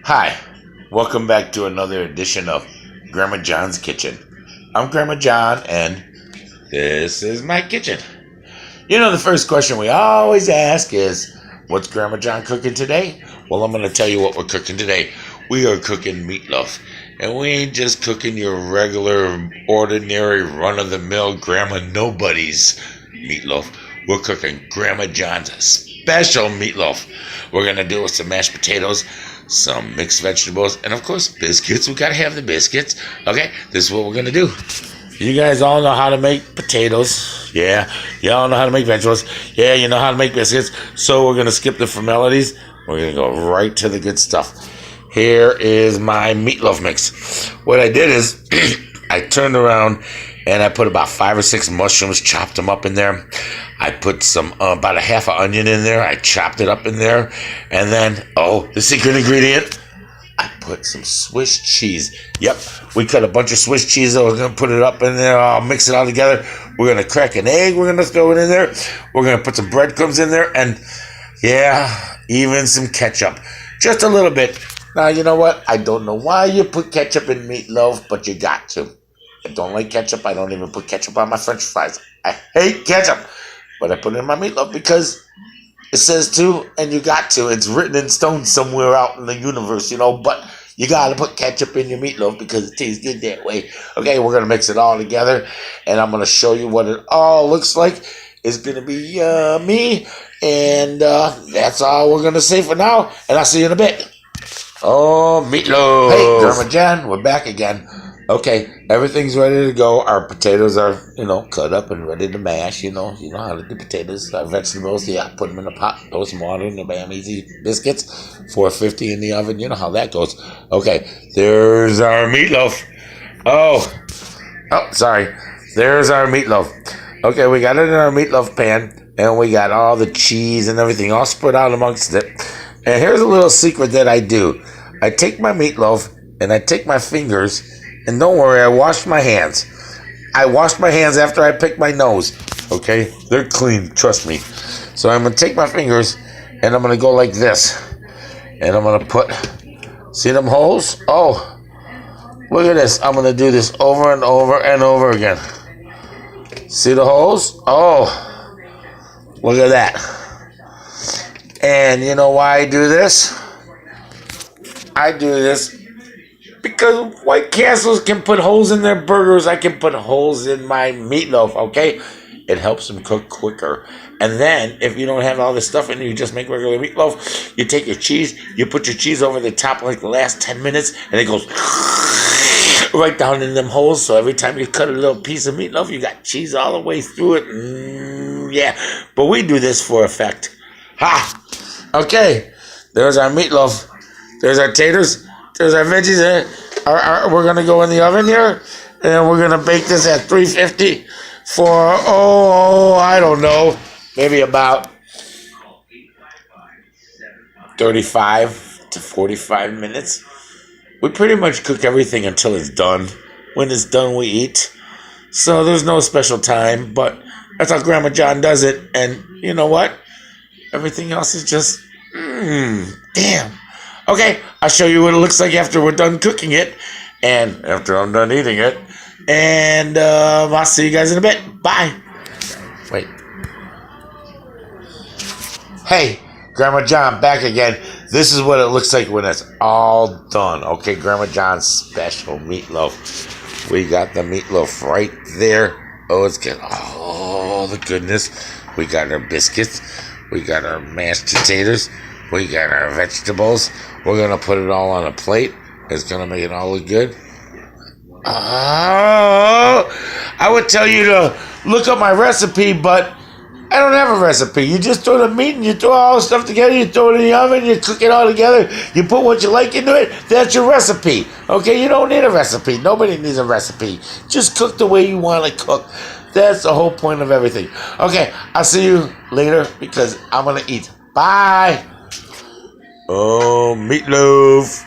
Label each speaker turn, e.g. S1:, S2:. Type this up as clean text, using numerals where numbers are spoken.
S1: Hi, welcome back to another edition of Grandma John's Kitchen. I'm Grandma John, and this is my kitchen. You know, the first question we always ask is, what's Grandma John cooking today? Well, I'm going to tell you what we're cooking today. We are cooking meatloaf. And we ain't just cooking your regular, ordinary, run-of-the-mill Grandma Nobody's meatloaf. We're cooking Grandma John's special meatloaf. We're going to do it with some mashed potatoes, some mixed vegetables, and of course, biscuits. We got to have the biscuits. Okay, this is what we're going to do. You guys all know how to make potatoes. Yeah, you all know how to make vegetables. Yeah, you know how to make biscuits. So we're going to skip the formalities. We're going to go right to the good stuff. Here is my meatloaf mix. What I did is I turned around and I put about 5 or 6 mushrooms, chopped them up in there. I put some about a half an onion in there. I chopped it up in there. And then, the secret ingredient, I put some Swiss cheese. Yep, we cut a bunch of Swiss cheese. We're going to put it up in there. I'll mix it all together. We're going to crack an egg. We're going to throw it in there. We're going to put some breadcrumbs in there. And, yeah, even some ketchup. Just a little bit. Now, you know what? I don't know why you put ketchup in meatloaf, but you got to. I don't like ketchup. I don't even put ketchup on my French fries. I hate ketchup. But I put it in my meatloaf because it says to, and you got to. It's written in stone somewhere out in the universe, but you got to put ketchup in your meatloaf because it tastes good that way. Okay, we're going to mix it all together, and I'm going to show you what it all looks like. It's going to be yummy, and that's all we're going to say for now, and I'll see you in a bit. Oh, meatloaf. Hey, Grandma John, we're back again. Okay, everything's ready to go. Our potatoes are, cut up and ready to mash. You know how to do potatoes. Our vegetables, put them in a pot, throw some water in the bam, easy biscuits, 450 in the oven. You know how that goes. Okay, there's our meatloaf. Oh, sorry. There's our meatloaf. Okay, we got it in our meatloaf pan, and we got all the cheese and everything all spread out amongst it. And here's a little secret that I do. I take my meatloaf, and I take my fingers, and don't worry, I washed my hands. I washed my hands after I picked my nose. Okay? They're clean, trust me. So I'm going to take my fingers, and I'm going to go like this. And I'm going to put, see them holes? Oh, look at this. I'm going to do this over and over and over again. See the holes? Oh, look at that. And you know why I do this? I do this because White Castles can put holes in their burgers. I can put holes in my meatloaf, okay? It helps them cook quicker. And then, if you don't have all this stuff in it, you just make regular meatloaf. You take your cheese, you put your cheese over the top like the last 10 minutes, and it goes right down in them holes. So every time you cut a little piece of meatloaf, you got cheese all the way through it. Yeah, but we do this for effect. Ha! Okay, there's our meatloaf. There's our taters. There's our veggies. We're going to go in the oven here, and we're going to bake this at 350 for, I don't know, maybe about 35 to 45 minutes. We pretty much cook everything until it's done. When it's done, we eat. So there's no special time, but that's how Grandma John does it. And you know what? Everything else is just, damn. Okay, I'll show you what it looks like after we're done cooking it, and after I'm done eating it, and I'll see you guys in a bit. Bye. Wait. Hey, Grandma John, back again. This is what it looks like when it's all done. Okay, Grandma John's special meatloaf. We got the meatloaf right there. Oh, it's good. Oh, the goodness. We got our biscuits. We got our mashed potatoes. We got our vegetables. We're going to put it all on a plate. It's going to make it all look good. Oh, I would tell you to look up my recipe, but I don't have a recipe. You just throw the meat and you throw all the stuff together. You throw it in the oven. You cook it all together. You put what you like into it. That's your recipe. Okay, you don't need a recipe. Nobody needs a recipe. Just cook the way you want to cook. That's the whole point of everything. Okay, I'll see you later because I'm going to eat. Bye. Oh, meatloaf.